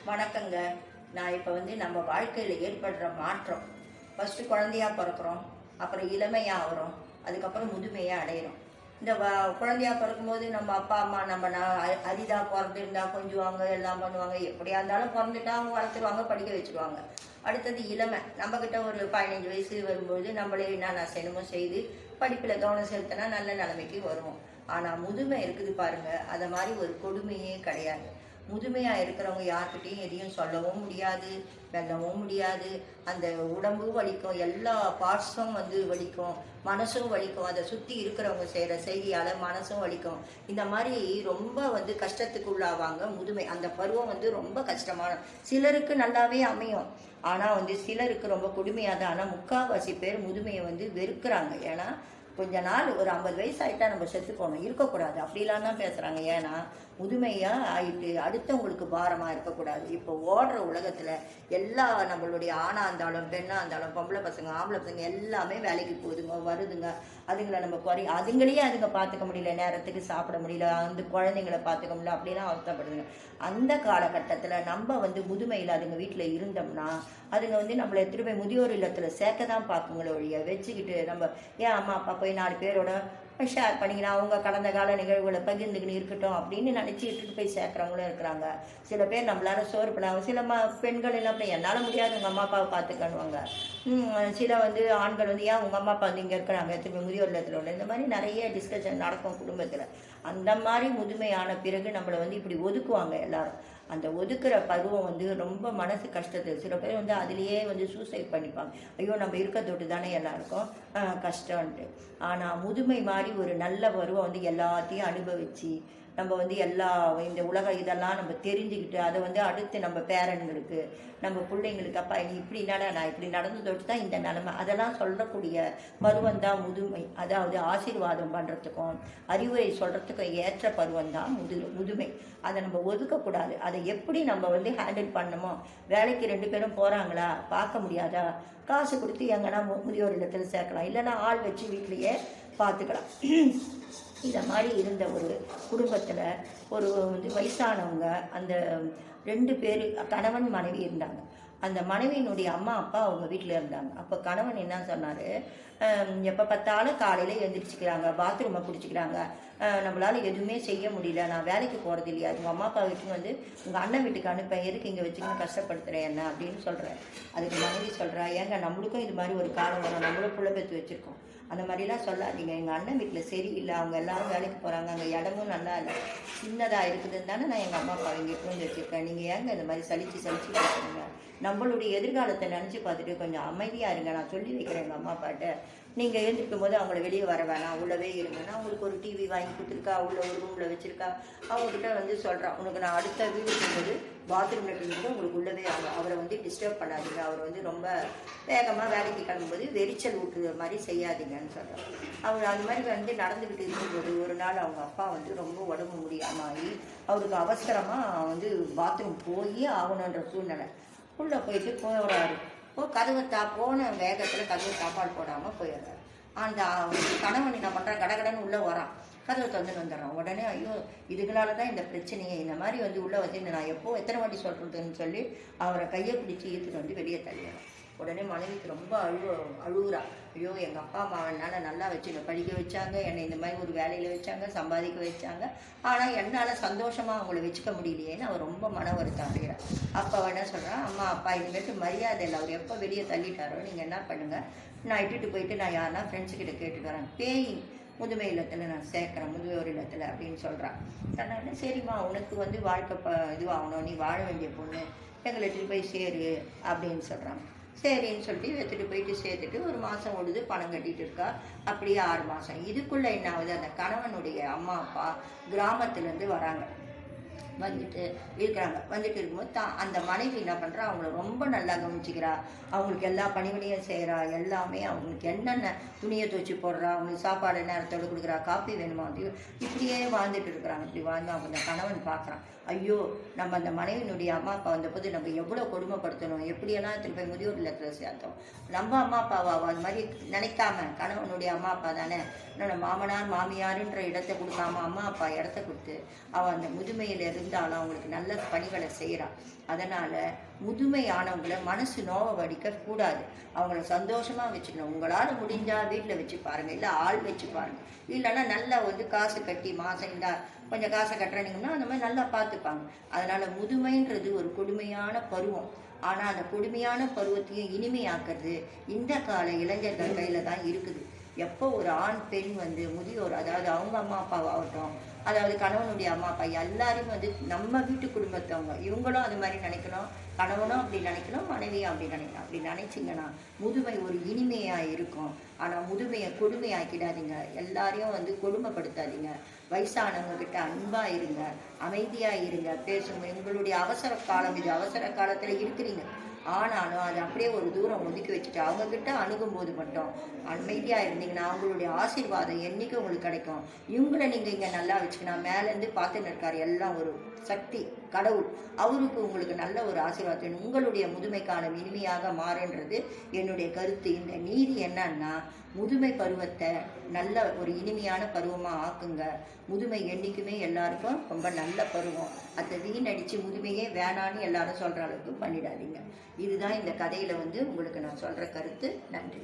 வணக்கங்க. நான் இப்போ நம்ம வாழ்க்கையில் ஏற்படுற மாற்றம், ஃபஸ்ட்டு குழந்தையா பிறக்கிறோம், அப்புறம் இளமையாக ஆகிறோம், அதுக்கப்புறம் முதுமையாக அடையிறோம். இந்த குழந்தையா பிறக்கும்போது நம்ம அப்பா அம்மா நம்ம அரிதாக பிறந்திருந்தா கொஞ்சுவாங்க, எல்லாம் பண்ணுவாங்க. எப்படியா இருந்தாலும் பிறந்துட்டா அவங்க வளர்த்துருவாங்க, படிக்க வச்சுருவாங்க. அடுத்தது இளமை, நம்மக்கிட்ட ஒரு 15 வயசு வரும்போது நம்மளே என்னென்ன செய்யணுமோ செய்து படிப்பில் கவனம் செலுத்தினா நல்ல நிலைமைக்கு வருவோம். ஆனால் முதுமை இருக்குது பாருங்கள், அதை மாதிரி ஒரு கொடுமையே கிடையாது. முதுமையாக இருக்கிறவங்க யார்கிட்டையும் எதையும் சொல்லவும் முடியாது, வெல்லவும் முடியாது. அந்த உடம்பு வலிக்கும், எல்லா பார்ட்ஸும் வலிக்கும், மனசும் வலிக்கும். அதை சுற்றி இருக்கிறவங்க செய்கிற செய்தியால் மனசும் வலிக்கும். இந்த மாதிரி ரொம்ப கஷ்டத்துக்கு உள்ளாவாங்க முதுமை. அந்த பருவம் ரொம்ப கஷ்டமான, சிலருக்கு நல்லாவே அமையும். ஆனால் சிலருக்கு ரொம்ப கொடுமையாக தான். ஆனால் முக்கால்வாசி பேர் முதுமையை வெறுக்கிறாங்க. ஏன்னா கொஞ்ச நாள் ஒரு 50 வயசு ஆகிட்டா நம்ம செத்து போகணும், இருக்கக்கூடாது அப்படிலாம் தான் பேசுகிறாங்க. ஏன்னா முதுமையாக ஆயிட்டு அடுத்தவங்களுக்கு பாரமாக இருக்கக்கூடாது. இப்போ ஓடுற உலகத்தில் எல்லா நம்மளுடைய ஆணாக இருந்தாலும் பெண்ணாக இருந்தாலும் பொம்பளை பசங்க ஆம்பளை பசங்க எல்லாமே வேலைக்கு போகுதுங்க, வருதுங்க. அதுங்களை நம்ம அதுங்களையே அதுங்க பார்த்துக்க முடியல, நேரத்துக்கு சாப்பிட முடியல, அந்த குழந்தைங்களை பார்த்துக்க முடியல, அப்படிலாம் அவஸ்தப்படுதுங்க. அந்த காலகட்டத்தில் நம்ம முதுமையில் அதுங்க வீட்டில் இருந்தோம்னா அதுங்க நம்மளை திரும்ப முதியோர் இல்லத்தில் சேர்க்க தான் பார்க்குங்களோ ஒழிய வச்சுக்கிட்டு நம்ம ஏன் அம்மா அப்பா போய் 4 பேரோட ஷேர் பண்ணிங்கன்னா அவங்க கடந்த கால நிகழ்வுகளை பகிர்ந்துக்கின்னு இருக்கட்டும் அப்படின்னு நினச்சி இட்டுட்டு போய் சேர்க்குறவங்களும் இருக்கிறாங்க. சில பேர் நம்மளால சோறு பண்ணாங்க. சில பெண்கள் எல்லாம் அப்படி என்னால் முடியாது உங்கள் அம்மா அப்பாவை பார்த்துக்கணுவாங்க. சில ஆண்கள் ஏன் உங்கள் அம்மா அப்பா இங்கே இருக்கிறாங்க திரும்பி முதியோர் இல்லத்தில் உள்ள, இந்த மாதிரி நிறைய டிஸ்கஷன் நடக்கும் குடும்பத்தில். அந்த மாதிரி முதுமையான பிறகு நம்மளை இப்படி ஒதுக்குவாங்க எல்லாரும். அந்த ஒதுக்குற பருவம் ரொம்ப மனசு கஷ்டத்தை. சில பேர் அதுலேயே சூசைட் பண்ணிப்பாங்க. ஐயோ நம்ம இருக்கிறதோட்டு தானே எல்லாருக்கும் கஷ்டம்ன்ட்டு. ஆனால் முதுமை மாதிரி ஒரு நல்ல பருவம் எல்லாத்தையும் அனுபவித்து நம்ம எல்லா இந்த உலகம் இதெல்லாம் நம்ம தெரிஞ்சுக்கிட்டு அதை அடுத்து நம்ம பேரன்களுக்கு நம்ம பிள்ளைங்களுக்கு அப்பா நீ இப்படி நான் இப்படி நடந்ததோட்டு தான் இந்த நிலைமை அதெல்லாம் சொல்லக்கூடிய பருவம் தான் முதுமை. அதாவது ஆசீர்வாதம் பண்ணுறதுக்கும் அறிவுரை சொல்கிறதுக்கும் ஏற்ற பருவம் தான் முதுமை. அதை நம்ம ஒதுக்கக்கூடாது. அதை எப்படி நம்ம ஹேண்டில் பண்ணணுமோ, வேலைக்கு 2 பேரும் போகிறாங்களா பார்க்க முடியாதா, காசு கொடுத்து எங்கன்னா முதியோர் இல்லத்தில் சேர்க்கலாம், இல்லைன்னா ஆள் வச்சு வீட்லேயே பார்த்துக்கலாம். இதை மாதிரி இருந்த ஒரு குடும்பத்தில் ஒரு வயசானவங்க அந்த 2 பேர் கணவன் மனைவி இருந்தாங்க. அந்த மனைவியினுடைய அம்மா அப்பா அவங்க வீட்டில் இருந்தாங்க. அப்போ கணவன் என்ன சொன்னார், எப்போ பார்த்தாலும் காலையில் எழுந்திரிச்சிக்கிறாங்க, பாத்ரூமை பிடிச்சிக்கிறாங்க, நம்மளால் எதுவுமே செய்ய முடியல, நான் வேலைக்கு போகிறது இல்லையா, உங்கள் அம்மா அப்பா வீட்டுக்கு உங்கள் அண்ணன் வீட்டுக்கு அனுப்ப, எதுக்கு இங்கே வச்சுக்கணும் கஷ்டப்படுத்துகிறேன் என்ன அப்படின்னு சொல்கிறேன். அதுக்கு மனைவி சொல்கிறா, ஏங்க நம்மளுக்கும் இது மாதிரி ஒரு காலம் வரும், நம்மளும் புள்ள பெற்று வச்சுருக்கோம், அந்த மாதிரிலாம் சொல்லாதீங்க, எங்கள் அண்ணன் வீட்டில் சரியில்லை, அவங்க எல்லாரும் வேலைக்கு போகிறாங்க, அங்கே இடமும் நல்லா இல்லை, சின்னதாக இருக்குதுன்னு தானே நான் எங்கள் அம்மா அப்பா இங்கே கொண்டு வச்சுருக்கேன், நீங்கள் ஏங்க இந்த மாதிரி சலிச்சு பேசுறீங்க, நம்மளுடைய எதிர்காலத்தை நினச்சி பார்த்துட்டு கொஞ்சம் அமைதியாக இருங்க, நான் சொல்லி வைக்கிறேன் எங்கள் அம்மா அப்பாட்ட, நீங்கள் எழுந்திருக்கும் போது அவங்கள வெளியே வர வேணாம், உள்ளவே இருங்கன்னா அவங்களுக்கு ஒரு டிவி வாங்கி கொடுத்துருக்கா, உள்ள ஒரு ரூமில் வச்சுருக்கா, அவங்ககிட்ட சொல்கிறான், உனக்கு நான் அடுத்த வீடு போகும்போது பாத்ரூமில் இருந்து உங்களுக்கு உள்ளவே அவரை டிஸ்டர்ப் பண்ணாதீங்க, அவர் ரொம்ப வேகமாக வேலைக்கு கிளம்பும்போது வெறிச்சல் ஊட்டுற மாதிரி செய்யாதீங்கன்னு சொல்கிறார். அவர் அது மாதிரி நடந்துக்கிட்டு இருக்கும்போது ஒரு நாள் அவங்க அப்பா ரொம்ப உடம்பு முடியாமல் ஆகி அவருக்கு அவசரமாக பாத்ரூம் போய் ஆகணுன்ற சூழ்நிலை. உள்ளே போயிட்டு போகிறாரு. கதவை போன வேகத்தில் கதவை சாப்பாடு போடாமல் போயிடுறாரு. அந்த கணவன் என்ன பண்ணுறான், கடகடன்னு உள்ளே வரான், கதவை திறந்து வந்துடுறான். உடனே ஐயோ இதுகளால தான் இந்த பிரச்சனையை, இந்த மாதிரி உள்ளே நான் எப்போ எத்தனை வாட்டி சொல்கிறதுன்னு சொல்லி அவரை கையை பிடிச்சி இழுத்துட்டு வெளியே தள்ளிடுறான். உடனே மனைவிக்கு ரொம்ப அழுகுறா, ஐயோ எங்கள் அப்பா அம்மாவனால நல்லா வச்சு படிக்க வச்சாங்க, என்னை இந்த மாதிரி ஒரு வேலையில் வச்சாங்க, சம்பாதிக்க வச்சாங்க, ஆனால் என்னால் சந்தோஷமாக அவங்கள வச்சுக்க முடியலையேன்னு அவர் ரொம்ப மன வருத்தம் அடைகிறார். அப்போ என்ன சொல்கிறான், அம்மா அப்பா இதுமாரி மரியாதை இல்லை, அவர் எப்போ வெளியே தள்ளிட்டாரோ நீங்கள் என்ன பண்ணுங்கள், நான் இட்டுட்டு போயிட்டு நான் யாருன்னா ஃப்ரெண்ட்ஸுக்கிட்ட கேட்டுட்டு வரேன், பேய் முதுமை இல்லத்தில் நான் சேர்க்குறேன், முதியோர் இல்லத்தில் அப்படின்னு சொல்கிறான். சொன்னாங்கன்னா சரிம்மா உனக்கு வாழ்க்கை இதுவாகணும், நீ வாழ வேண்டிய பொண்ணு, எங்களை எடுத்துகிட்டு போய் சேரு அப்படின்னு சொல்கிறாங்க. சரின்னு சொல்லிட்டு எடுத்துகிட்டு போயிட்டு சேர்த்துட்டு ஒரு மாதம் ஓடுது, பணம் கட்டிகிட்டு இருக்கா. அப்படியே 6 மாதம். இதுக்குள்ளே என்ன ஆகுது, அந்த கணவனுடைய அம்மா அப்பா கிராமத்துலேருந்து வராங்க, வந்துட்டு இருக்கும்போது அந்த மனைவி என்ன பண்ணுறா, அவங்கள ரொம்ப நல்லா கவனிச்சிக்கிறா, அவங்களுக்கு எல்லா பணிவிடையும் செய்கிறா, எல்லாமே அவங்களுக்கு என்னென்ன துணியை துவச்சி போடுறா, அவங்களுக்கு சாப்பாடு நேரத்தோடு கொடுக்குறா, காப்பி வேணுமா, இப்படியே வாழ்ந்துட்டு இருக்கிறாங்க. இப்படி வாழ்ந்து அவங்க அந்த கணவன் பார்க்குறான், ஐயோ நம்ம அந்த மனைவியினுடைய அம்மா அப்பா வந்தபோது நம்ம எவ்வளோ கொடுமைப்படுத்தணும், எப்படியெல்லாம் திருப்பி முதியோர் இல்லத்தில் சேர்த்தோம், நம்ம அம்மா அப்பாவா அது மாதிரி நினைக்காம கணவனுடைய அம்மா அப்பா தானே, என்னோட மாமனார் மாமியாருன்ற இடத்த கொடுக்காம அம்மா அப்பா இடத்த கொடுத்து அவன் அந்த முதுமையிலிருந்து இருந்தாலும் அவங்களுக்கு நல்ல பணிகளை செய்கிறான். அதனால் முதுமையானவங்களை மனசு நோவை வடிக்க கூடாது. அவங்கள சந்தோஷமாக வச்சுக்கணும். உங்களால் முடிஞ்சால் வீட்டில் வச்சு பாருங்கள், இல்லை ஆள் வச்சு பாருங்கள். இல்லைன்னா நல்லா காசு கட்டி மாதம் இந்த கொஞ்சம் காசை கட்டுறீங்கன்னா அந்த மாதிரி நல்லா பார்த்துப்பாங்க. அதனால் முதுமைன்றது ஒரு கொடுமையான பருவம். ஆனால் அந்த கொடுமையான பருவத்தையும் இனிமையாக்குறது இந்த கால இளைஞர்கள் கையில் தான் இருக்குது. எப்போ ஒரு ஆண் பெண் முதியோர், அதாவது அவங்க அம்மா அப்பாவாகட்டும், அதாவது கணவனுடைய அம்மா அப்பா எல்லாரையும் நம்ம வீட்டு குடும்பத்தவங்க இவங்களும் அது மாதிரி நினைக்கணும். கணவனும் அப்படி நினைக்கணும், மனைவியும் அப்படி நினைக்கணும். அப்படி நினைச்சிங்கன்னா முதுமை ஒரு இனிமையாக இருக்கும். ஆனால் முதுமையை கொடுமையாக்கிடாதீங்க. எல்லாரையும் கொடுமைப்படுத்தாதீங்க. வயசானவங்க கிட்ட அன்பாக இருங்க, அமைதியாக இருங்க, பேசுங்க. உங்களுடைய அவசர காலம் இது. அவசர காலத்தில் இருக்கிறீங்க. ஆனாலும் அதை அப்படியே ஒரு தூரம் ஒதுக்கி வச்சுட்டு அவங்கக்கிட்ட அணுகும்போது மட்டும் அமைதியாக இருந்தீங்கன்னா அவங்களுடைய ஆசீர்வாதம் என்றைக்கு உங்களுக்கு கிடைக்கும். இவங்களை நீங்கள் இங்கே நல்லா வச்சுக்கணும். மேலேருந்து பார்த்துன்னு இருக்கார் எல்லாம் ஒரு சக்தி கடவுள், அவருக்கு உங்களுக்கு நல்ல ஒரு ஆசீர்வாதம். உங்களுடைய முதுமை காலம் இனிமையாக மாறுன்றது என்னுடைய கருத்து. இந்த நீதி என்னன்னா, முதுமை பருவத்தை நல்ல ஒரு இனிமையான பருவமாக ஆக்குங்க. முதுமை என்றைக்குமே எல்லாருக்கும் ரொம்ப நல்ல பருவம். அதை வீணடித்து முதுமையே வேணான்னு எல்லாரும் சொல்கிற அளவுக்கு பண்ணிடாதீங்க. இதுதான் இந்த கதையில் உங்களுக்கு நான் சொல்கிற கருத்து. நன்றி.